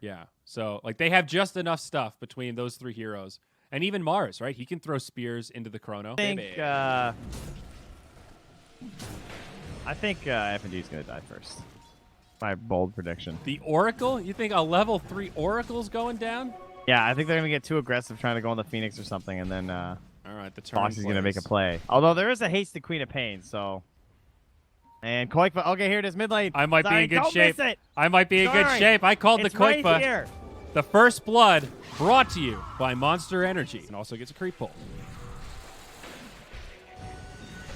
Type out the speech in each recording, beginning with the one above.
Yeah. So, like, they have just enough stuff between those 3 heroes. And even Mars, right? He can throw spears into the Chrono. I think FNG is going to die first. My bold prediction. The Oracle? You think a level 3 Oracle's going down? Yeah, I think they're going to get too aggressive trying to go on the Phoenix or something, and then all right, the turn Fox is going to make a play. Although there is a hasted Queen of Pain, so... And Koikva, okay, here it is, mid lane. I might be in good shape. Miss it. I might be in good shape. I called the Koikva. Right here. The first blood brought to you by Monster Energy. And also gets a creep pull.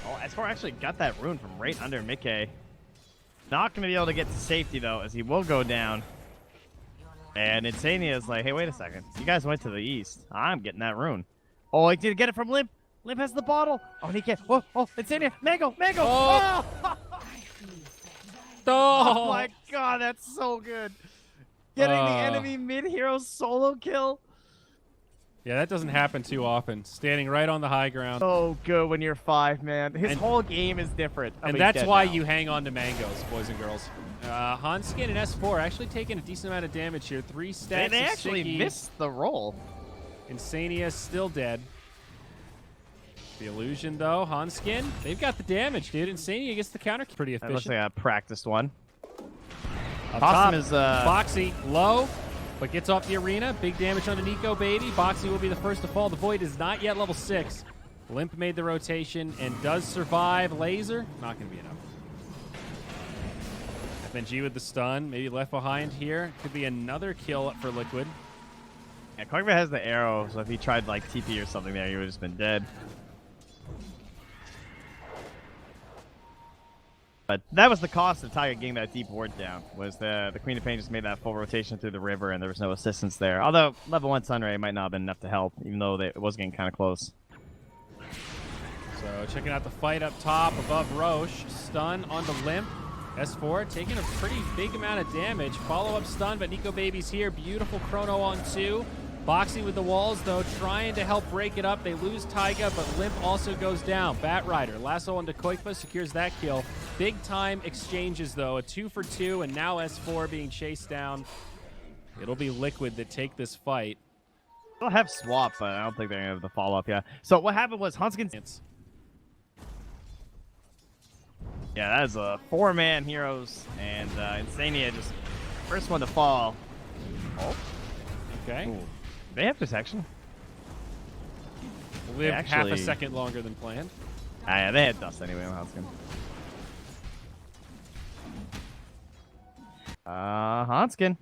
Oh, S4 actually got that rune from right under Mickey. Not going to be able to get to safety, though, as he will go down. And Insania is like, hey, wait a second. You guys went to the east. I'm getting that rune. Oh, he did get it from Limp. Limp has the bottle. Oh, and he can't. Oh, Insania. Mango. Oh. Oh my god, that's so good. Getting the enemy mid-hero solo kill. Yeah, that doesn't happen too often. Standing right on the high ground. So good when you're 5, man. His whole game is different. And that's why you hang on to mangoes, boys and girls. Hanskin and S4 actually taking a decent amount of damage here. 3 stacks. They actually missed the roll. Insania still dead. The illusion, though, Hanskin, they've got the damage, dude. Insania gets the counter. Pretty efficient. That looks like a practiced one. Up top is Boxy low, but gets off the arena. Big damage on the Nico baby. Boxy will be the first to fall. The Void is not yet level 6. Limp made the rotation and does survive. Laser, not going to be enough. FNG with the stun, maybe left behind here. Could be another kill up for Liquid. Yeah, Koikva has the arrow, so if he tried like TP or something there, he would have just been dead. But that was the cost of Taiga getting that deep ward down, was the Queen of Pain just made that full rotation through the river and there was no assistance there. Although level 1 Sunray might not have been enough to help, even though it was getting kind of close. So checking out the fight up top above Roche. Stun onto Limp. S4 taking a pretty big amount of damage. Follow-up stun, but Nico Baby's here. Beautiful Chrono on 2. Boxing with the walls, though, trying to help break it up. They lose Taiga, but Limp also goes down. Bat Rider, lasso onto Koikva, secures that kill. Big-time exchanges, though. A 2 for 2, and now S4 being chased down. It'll be Liquid that take this fight. They'll have swap, but I don't think they're going to have the follow-up, yeah. So what happened was Hanskin... Yeah, that is a 4-man heroes, and Insania just first one to fall. Oh. Okay. Ooh. They have protection. Live half a second longer than planned. Yeah, they had dust anyway on Hanskin. Hanskin.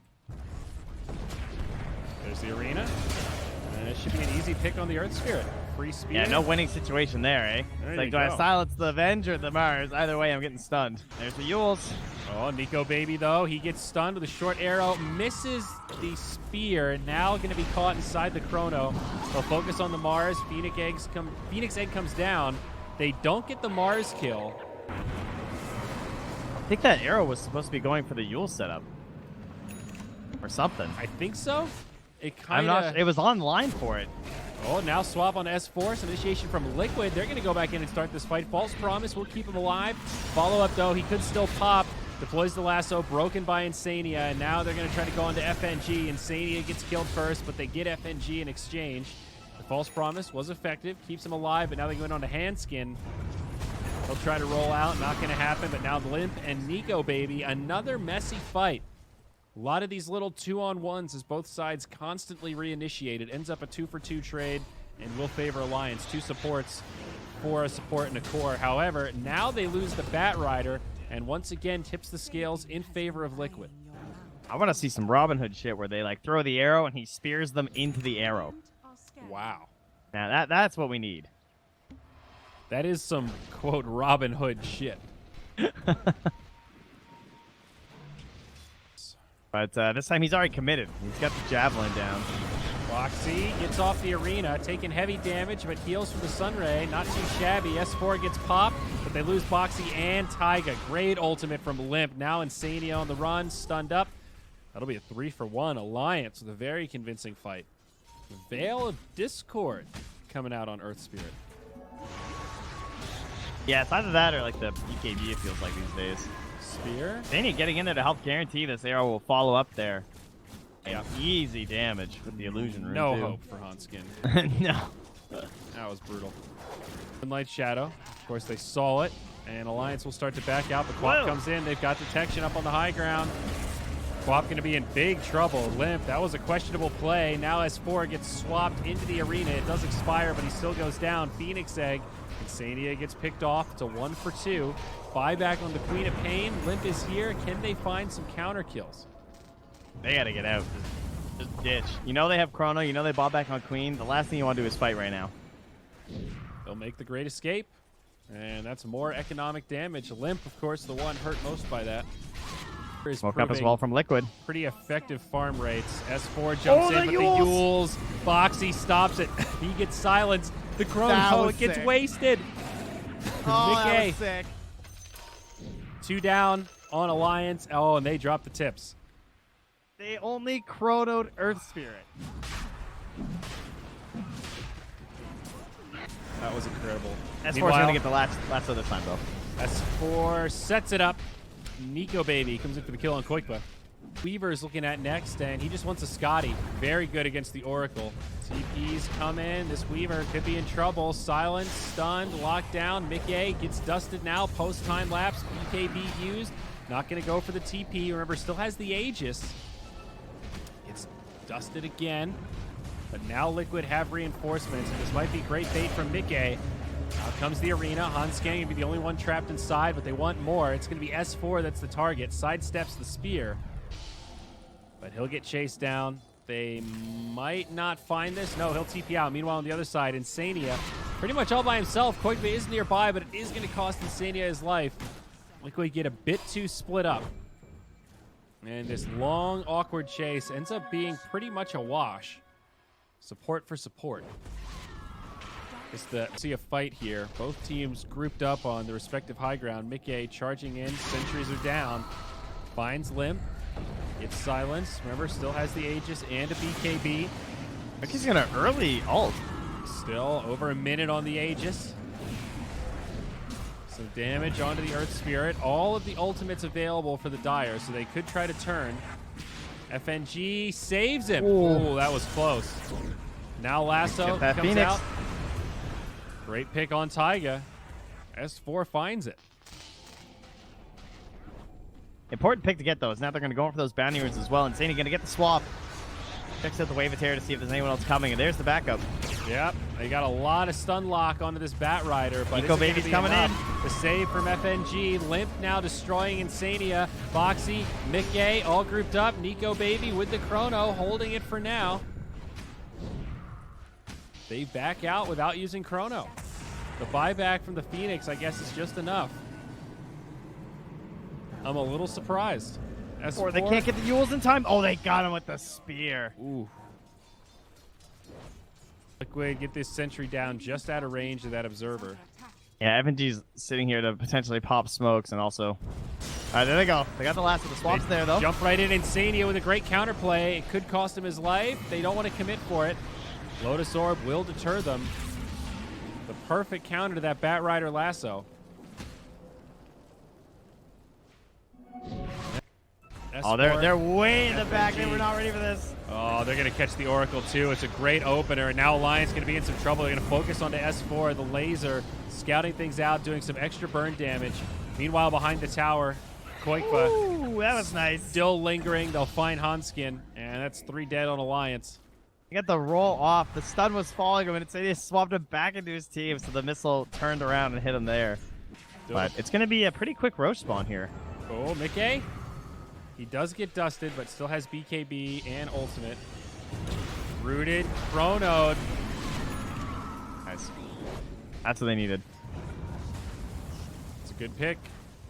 There's the arena. And it should be an easy pick on the Earth Spirit. Free spear. Yeah, no winning situation there, eh? There Like, do I silence the Avenge or the Mars? Either way, I'm getting stunned. There's the Yules. Oh, Nico Baby, though. He gets stunned with a short arrow. Misses the spear. Now going to be caught inside the Chrono. They'll focus on the Mars. Phoenix Egg comes down. They don't get the Mars kill. I think that arrow was supposed to be going for the Yule setup. Or something. I think so. It kind I'm not. It was on line for it. Oh, now swap on S4. Some initiation from Liquid. They're going to go back in and start this fight. False Promise will keep him alive. Follow-up, though. He could still pop. Deploys the lasso. Broken by Insania. And now they're going to try to go on to FNG. Insania gets killed first, but they get FNG in exchange. The False Promise was effective. Keeps him alive, but now they're going on to Hanskin. They'll try to roll out. Not going to happen, but now Limp and Nico Baby. Another messy fight. A lot of these little 2-on-1s as both sides constantly reinitiate. It ends up a 2-for-2 trade and will favor Alliance. 2 supports for a support and a core. However, now they lose the Bat Rider and once again tips the scales in favor of Liquid. I want to see some Robin Hood shit where they like throw the arrow and he spears them into the arrow. Wow. Now that's what we need. That is some, quote, Robin Hood shit. But this time he's already committed. He's got the Javelin down. Boxy gets off the arena, taking heavy damage, but heals from the Sunray. Not too shabby. S4 gets popped, but they lose Boxy and Taiga. Great ultimate from Limp. Now Insania on the run, stunned up. That'll be a 3-for-1 Alliance with a very convincing fight. Veil of Discord coming out on Earth Spirit. Yeah, it's either that or like the BKB it feels like these days. Spear. Insania getting in there to help guarantee this arrow will follow up there. Yeah. Easy damage with the illusion rune. No too. hope for Hanskin. No. That was brutal. Moonlight Shadow. Of course, they saw it, and Alliance will start to back out. The Quap comes in. They've got detection up on the high ground. Quap going to be in big trouble. Limp, that was a questionable play. Now S4 gets swapped into the arena. It does expire, but he still goes down. Phoenix Egg. Insania gets picked off. It's a 1 for 2. Buyback on the Queen of Pain. Limp is here. Can they find some counter kills? They got to get out. Just ditch. You know they have Chrono. You know they bought back on Queen. The last thing you want to do is fight right now. They'll make the great escape, and that's more economic damage. Limp, of course, the one hurt most by that. Smoke up as well from Liquid. Pretty effective farm rates. S4 jumps in, but the Yules. Boxy stops it. He gets silenced. The Chrono, it gets wasted. Oh, Nick that A. was sick. 2 down on Alliance. Oh, and they drop the tips. They only chronoed Earth Spirit. That was incredible. S4's going to get the last of this time, though. S4 sets it up. Nico Baby comes in for the kill on Koikba. Weaver's looking at next, and he just wants a Scotty. Very good against the Oracle. TP's come in. This Weaver could be in trouble. Silence, stunned, locked down. Mickey gets dusted now. Post-time lapse. BKB used. Not going to go for the TP. Remember, still has the Aegis. Gets dusted again. But now Liquid have reinforcements, and this might be great bait from Mickey. Out comes the arena. Hanskin going to be the only one trapped inside, but they want more. It's going to be S4 that's the target. Sidesteps the spear. But he'll get chased down. They might not find this. No, he'll TP out. Meanwhile, on the other side, Insania pretty much all by himself. Koikba is nearby, but it is going to cost Insania his life. Liquid get a bit too split up. And this long, awkward chase ends up being pretty much a wash. Support for support. See a fight here. Both teams grouped up on the respective high ground. Mickey charging in. Sentries are down. Finds Limp. Gets silenced. Remember, still has the Aegis and a BKB. I think he's going to early ult. Still over a minute on the Aegis. Some damage onto the Earth Spirit. All of the ultimates available for the Dire, so they could try to turn. FNG saves him. Ooh, that was close. Now Lasso comes Phoenix out. Great pick on Taiga. S4 finds it. Important pick to get those. Now they're going to go in for those bounty runes as well. Insania going to get the swap. Checks out the Wave of Terror to see if there's anyone else coming, and there's the backup. Yep, they got a lot of stun lock onto this Bat Rider, but Nico Baby's coming in. The save from FNG. Limp now destroying Insania. Boxy, Mickey, all grouped up. Nico Baby with the Chrono, holding it for now. They back out without using Chrono. The buyback from the Phoenix, I guess, is just enough. I'm a little surprised. Or they can't get the Yules in time. Oh, they got him with the spear. Ooh. Liquid get this sentry down just out of range of that observer. Yeah, FNG's sitting here to potentially pop smokes and also... All right, there they go. They got the last of the swaps there, though. Jump right in. Insania with a great counterplay. It could cost him his life. They don't want to commit for it. Lotus Orb will deter them. The perfect counter to that Bat Rider lasso. Oh, they're way in the back. They were not ready for this. Oh, they're going to catch the Oracle, too. It's a great opener. And now Alliance going to be in some trouble. They're going to focus onto S4, the laser, scouting things out, doing some extra burn damage. Meanwhile, behind the tower, Koikba. Ooh, that was nice. Still lingering. They'll find Hanskin, and that's 3 dead on Alliance. He got the roll off. The stun was following him, and Insania swapped him back into his team, so the missile turned around and hit him there. But it's going to be a pretty quick Roche spawn here. Oh, Mickey. He does get dusted, but still has BKB and ultimate. Rooted, chronoed. Nice. That's what they needed. It's a good pick.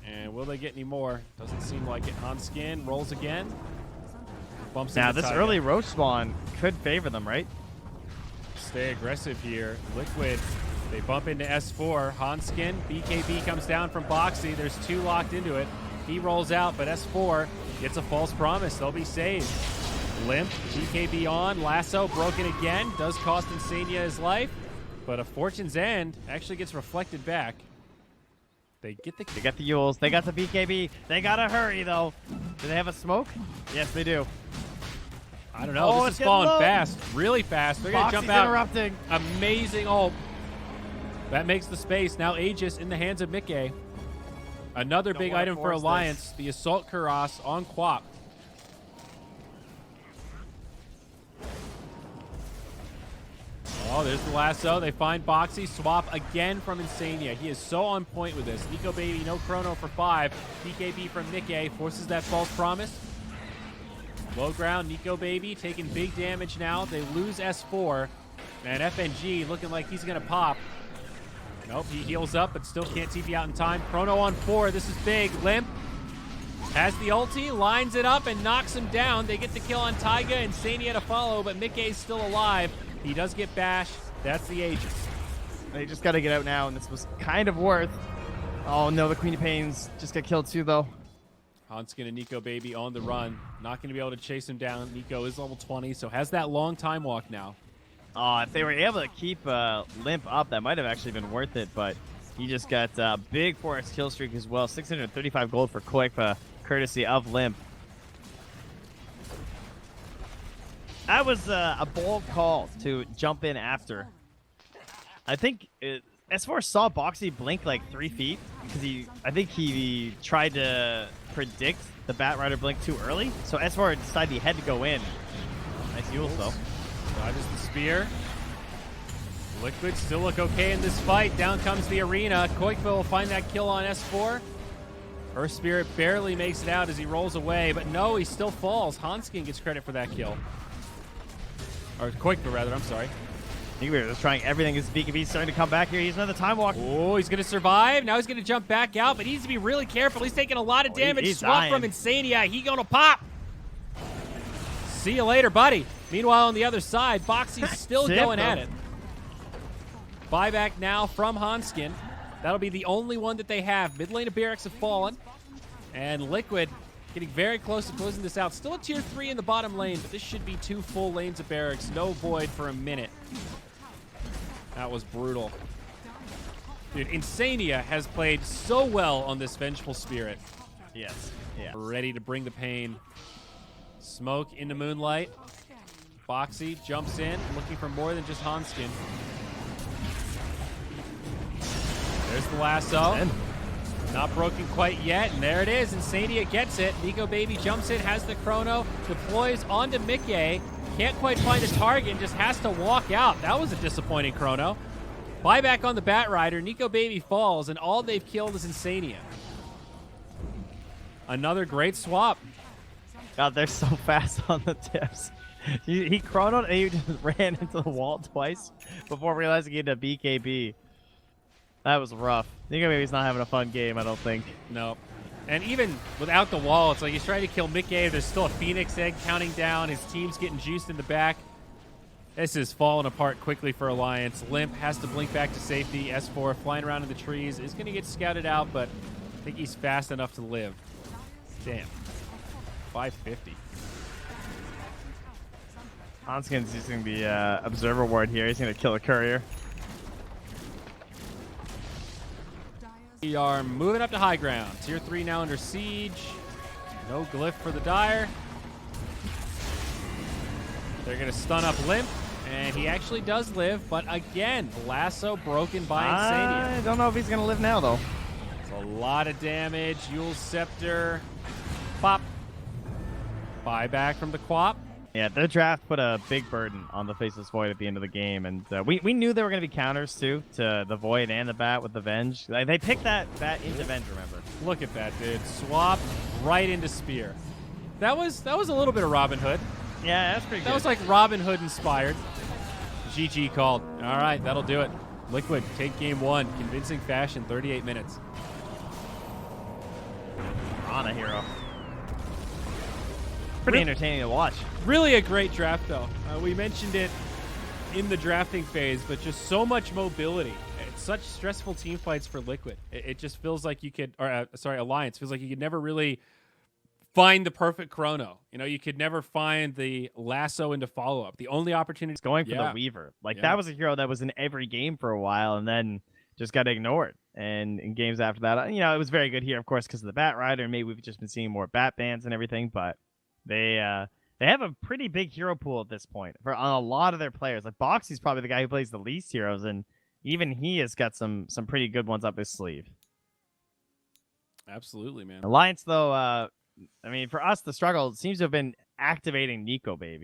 And will they get any more? Doesn't seem like it. Hanskin rolls again. Bumps now, into this Taiga. early Roche spawn could favor them, right? Stay aggressive here. Liquid, they bump into S4. Hanskin, BKB comes down from Boxy. There's 2 locked into it. He rolls out, but S4 gets a false promise. They'll be saved. Limp, BKB on. Lasso broken again. Does cost Insania his life, but a Fortune's End actually gets reflected back. They get the Yules. They got the BKB. They got to hurry, though. Do they have a smoke? Yes, they do. I don't know. Oh, This it's is falling getting low. fast, really fast. They're going to jump out. Interrupting. Amazing. Oh, that makes the space. Now Aegis in the hands of Mickey. Another big item for Alliance, the Assault Cuirass on Quap. Oh, there's the lasso. They find Boxy. Swap again from Insania. He is so on point with this. Nico Baby, no chrono for 5. BKB from Nikkei forces that false promise. Low ground, Nico Baby taking big damage now. They lose S4. And FNG looking like he's going to pop. Nope, he heals up, but still can't TP out in time. Chrono on 4. This is big. Limp has the ulti, lines it up, and knocks him down. They get the kill on Taiga and Sania to follow, but Mickey's still alive. He does get bashed. That's the Aegis. They just got to get out now, and this was kind of worth. Oh, no, the Queen of Pains just got killed too, though. Hanskin and Nico Baby on the run. Not going to be able to chase him down. Nico is level 20, so has that long time walk now. If they were able to keep Limp up, that might have actually been worth it, but he just got a big forest kill streak as well. 635 gold for Koikpa, courtesy of Limp. That was a bold call to jump in after. I think S4 saw Boxy blink like 3 feet because I think he tried to predict the Batrider blink too early. So S4 decided he had to go in. Nice heals though. Dodges the spear. Liquid still look okay in this fight. Down comes the arena. Koikva will find that kill on S4. Earth Spirit barely makes it out as he rolls away, but no, he still falls. Hanskin gets credit for that kill. Or Koikva, rather, I'm sorry. I think we were just trying everything. His BKB starting to come back here. He's another time walk. Oh, he's going to survive. Now he's going to jump back out, but he needs to be really careful. He's taking a lot of damage. He's Swap dying. from Insania. He going to pop. See you later, buddy. Meanwhile, on the other side, Boxy's still going at it. Buyback now from Hanskin. That'll be the only one that they have. Mid lane of Barracks have fallen. And Liquid getting very close to closing this out. Still a tier 3 in the bottom lane, but this should be 2 full lanes of Barracks. No Void for a minute. That was brutal. Dude, Insania has played so well on this Vengeful Spirit. Yes. Yeah. Ready to bring the pain. Smoke into Moonlight. Boxy jumps in, looking for more than just Hanskin. There's the lasso. Not broken quite yet, and there it is. Insania gets it. Nico Baby jumps in, has the chrono, deploys onto Mickey. Can't quite find a target, just has to walk out. That was a disappointing chrono. Buyback on the Batrider. Nico Baby falls, and all they've killed is Insania. Another great swap. God, they're so fast on the tips. He chronoed and he just ran into the wall twice before realizing he had a BKB. That was rough. Nico Baby's not having a fun game, I don't think. No. And even without the wall, it's like he's trying to kill Mickey. There's still a Phoenix egg counting down. His team's getting juiced in the back. This is falling apart quickly for Alliance. Limp has to blink back to safety. S4 flying around in the trees is going to get scouted out, but I think he's fast enough to live. Damn. 550. Hanskin's using the Observer Ward here. He's going to kill a courier. We are moving up to high ground. Tier 3 now under siege. No glyph for the Dire. They're going to stun up Limp, and he actually does live, but again, lasso broken by Insania. I don't know if he's going to live now, though. It's a lot of damage. Yule's Scepter. Pop. Buyback from the Quap. Yeah, their draft put a big burden on the Faceless Void at the end of the game, and we knew there were going to be counters, too, to the Void and the Bat with the Venge. They picked that into Venge, remember? Look at that, dude. Swap right into Spear. That was a little bit of Robin Hood. Yeah, that's pretty good. That was like Robin Hood inspired. GG called. All right, that'll do it. Liquid take game 1. Convincing fashion, 38 minutes. On a hero. Pretty entertaining to watch. Really a great draft, though. We mentioned it in the drafting phase, but just so much mobility. It's such stressful team fights for Liquid. It just feels like you could, or Alliance feels like you could never really find the perfect chrono. You know, you could never find the lasso into follow-up. The only opportunity is Going for the Weaver. That was a hero that was in every game for a while and then just got ignored. And in games after that, it was very good here, of course, because of the Batrider, and maybe we've just been seeing more Bat bans and everything, but they They have a pretty big hero pool at this point for on a lot of their players. Like Boxy's probably the guy who plays the least heroes, and even he has got some pretty good ones up his sleeve. Absolutely, man. Alliance, though, I mean, for us, the struggle seems to have been activating Nico, baby.